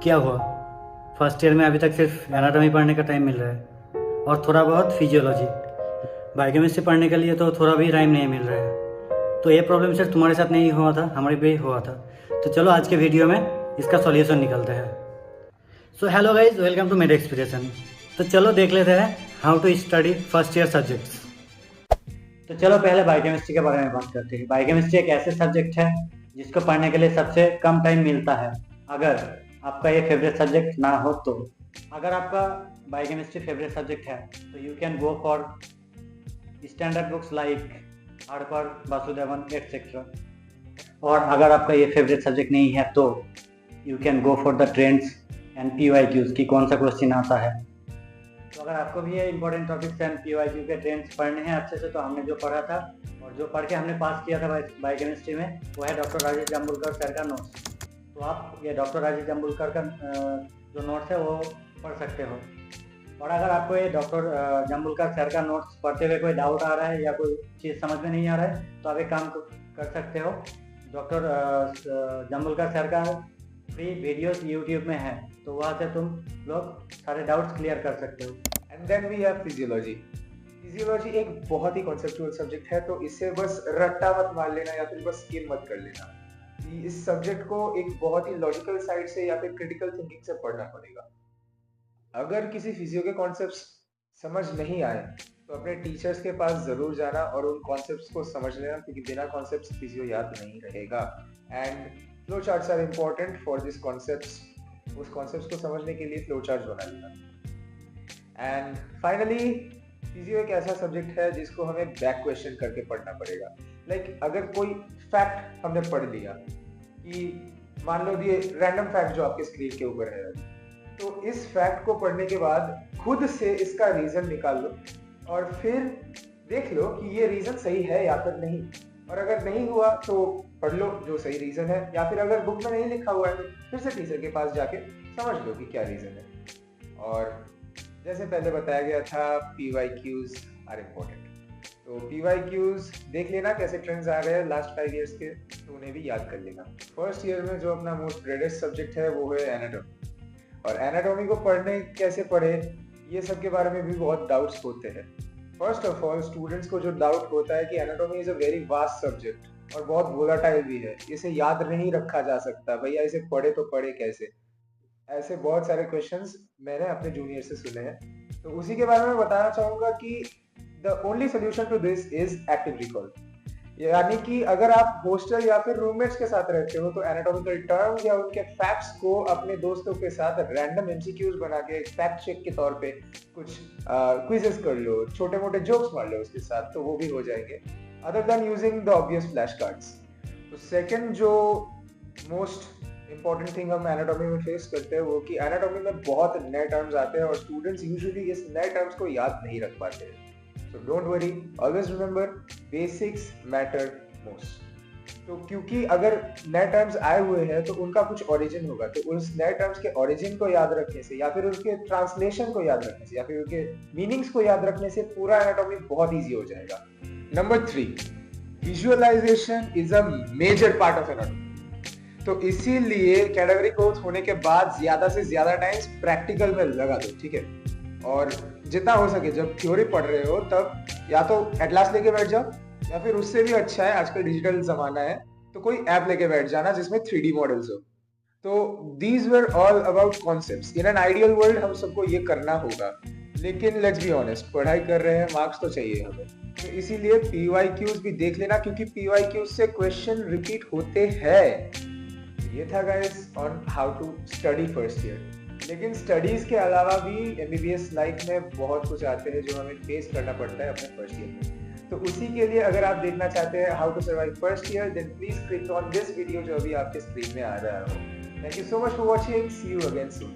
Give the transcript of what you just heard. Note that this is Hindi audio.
क्या हुआ? फर्स्ट ईयर में अभी तक सिर्फ एनाटॉमी पढ़ने का टाइम मिल रहा है और थोड़ा बहुत फिजियोलॉजी। बायोकेमिस्ट्री पढ़ने के लिए तो थोड़ा भी टाइम नहीं मिल रहा है। तो ये प्रॉब्लम सिर्फ तुम्हारे साथ नहीं हुआ था, हमारे भी हुआ था। तो चलो आज के वीडियो में इसका सॉल्यूशन निकलते हैं। So hello guys, welcome to Med Experience. तो चलो देख लेते हैं how to study first year subjects. तो चलो पहले बायोकेमिस्ट्री के बारे में बात करते हैं। बायोकेमिस्ट्री एक ऐसे सब्जेक्ट है जिसको पढ़ने के लिए सबसे कम टाइम मिलता है, अगर आपका ये फेवरेट सब्जेक्ट ना हो तो। अगर आपका बायोकेमिस्ट्री फेवरेट सब्जेक्ट है तो you can go for standard books like हड़पर, वासुदेवन एटसेट्रा। और अगर आपका ये फेवरेट सब्जेक्ट नहीं है तो you can go for the trends and PYQs की कौन सा क्वेश्चन आता है। तो अगर आपको भी ये इंपॉर्टेंट टॉपिक्स एंड PYQ के ट्रेंड्स पढ़ने हैं अच्छे से, तो हमने जो पढ़ा था और जो पढ़ के हमने पास किया था बायोकेमिस्ट्री में, वो है डॉक्टर राजेश जाम्बुलकर सर का नोट्स। तो आप ये डॉक्टर राजेश जाम्बुलकर का जो नोट्स है वो पढ़ सकते हो। और अगर आपको ये डॉक्टर जाम्बुलकर सर का नोट्स पढ़ते हुए कोई डाउट आ रहा है या कोई चीज़ समझ में नहीं आ रहा है, तो आप एक काम कर सकते हो। डॉक्टर जाम्बुलकर सर का फ्री वीडियोस यूट्यूब में है, तो वहाँ से तुम लोग सारे डाउट्स क्लियर कर सकते हो। And then we have physiology. Physiology एक बहुत ही कॉन्सेप्चुअल सब्जेक्ट है, तो इसे बस रट्टा मत मार लेना या फिर बस स्किम मत कर लेना। इस सब्जेक्ट को एक बहुत ही लॉजिकल साइड से या फिर क्रिटिकल थिंकिंग से पढ़ना पड़ेगा। अगर किसी फिजियो के कॉन्सेप्ट्स समझ नहीं आए तो अपने टीचर्स के पास जरूर जाना और उन कॉन्सेप्ट्स को समझ लेना, क्योंकि बिना कॉन्सेप्ट्स फिजियो याद नहीं रहेगा। And flow charts are important for this concepts. उस कॉन्सेप्ट्स को समझने के लिए फ्लो चार्ट्स बना लेना। एंड फाइनली फिजियो एक ऐसा सब्जेक्ट है जिसको हमें बैक क्वेश्चन करके पढ़ना पड़ेगा। लाइक अगर कोई फैक्ट हमने पढ़ लिया, कि मान लो ये रैंडम फैक्ट जो आपके स्क्रीन के ऊपर है, तो इस फैक्ट को पढ़ने के बाद खुद से इसका रीजन निकाल लो और फिर देख लो कि ये रीजन सही है या फिर नहीं। और अगर नहीं हुआ तो पढ़ लो जो सही रीजन है, या फिर अगर बुक में नहीं लिखा हुआ है तो फिर से टीचर के पास जाके समझ लो कि क्या रीजन है। और जैसे पहले बताया गया था, PYQs आर इम्पोर्टेंट। तो PYQs देख लेना कैसे ट्रेंड्स आ रहे हैं लास्ट 5 इयर्स के, तो उन्हें भी याद कर लेना। फर्स्ट ईयर में जो अपना मोस्ट ग्रेटेस्ट सब्जेक्ट है वो है एनाटॉमी। और एनाटॉमी को पढ़ने कैसे पढ़े, ये सब के बारे में भी बहुत डाउट्स होते हैं। फर्स्ट ऑफ ऑल, स्टूडेंट्स को जो डाउट होता है कि anatomy is a very vast subject और बहुत वोलाटाइल भी है, इसे याद नहीं रखा जा सकता, भैया इसे पढ़े तो पढ़े कैसे। ऐसे बहुत सारे क्वेश्चंस मैंने अपने जूनियर से सुने हैं, तो उसी के बारे में बताना चाहूंगा कि the only solution to this is active recall. यानी कि अगर आप हॉस्टल या फिर रूममेट्स के साथ रहते हो तो एनाटॉमिकल टर्म्स या उनके फैक्ट्स को अपने दोस्तों के साथ रैंडम MCQs बना के फैक्ट चेक के तौर पे कुछ क्विजेस कर लो, छोटे मोटे जोक्स मार लो उसके साथ, तो वो भी हो जाएंगे, other than using the obvious flash cards. तो सेकंड जो मोस्ट इंपॉर्टेंट थिंग हम एनाटॉमी में फेस करते हैं वो कि एनाटॉमी में बहुत नए टर्म्स आते हैं और स्टूडेंट्स यूजुअली इस नए टर्म्स को याद नहीं रख पाते हैं। So don't worry, always remember basics matter most. तो क्योंकि अगर नए टर्म्स आए हुए हैं तो उनका कुछ ओरिजिन होगा, तो उस नए टर्म्स के ओरिजिन को याद रखने से या फिर उसके ट्रांसलेशन को याद रखने से या फिर उनके मीनिंग्स को याद रखने से पूरा एनाटॉमी बहुत इजी हो जाएगा। Number 3, visualisation is a major part of anatomy. तो इसीलिए कैटेगरी कोर्स होने के बाद ज्यादा से ज्यादा टाइम प्रैक्टिकल में लगा दो, ठीक है। और जितना हो सके जब थ्योरी पढ़ रहे हो तब या तो एटलास लेके बैठ जाओ, या फिर उससे भी अच्छा है, आजकल डिजिटल जमाना है, तो कोई ऐप लेके बैठ जाना जिसमें 3D मॉडल्स हो। तो these were all about concepts. In an ideal world हम सबको ये करना होगा, लेकिन लेट्स बी ऑनेस्ट, पढ़ाई कर रहे हैं, मार्क्स तो चाहिए हमें, तो इसीलिए PYQs भी देख लेना, क्योंकि PYQs से क्वेश्चन रिपीट होते हैं। ये था guys on how to study first year. लेकिन स्टडीज के अलावा भी MBBS लाइफ में बहुत कुछ आते हैं जो हमें फेस करना पड़ता है अपने फर्स्ट ईयर में। तो उसी के लिए अगर आप देखना चाहते हैं how to survive first year, then please click on this video जो अभी आपके स्क्रीन में आ रहा हो। Thank you so much for watching, see you again soon.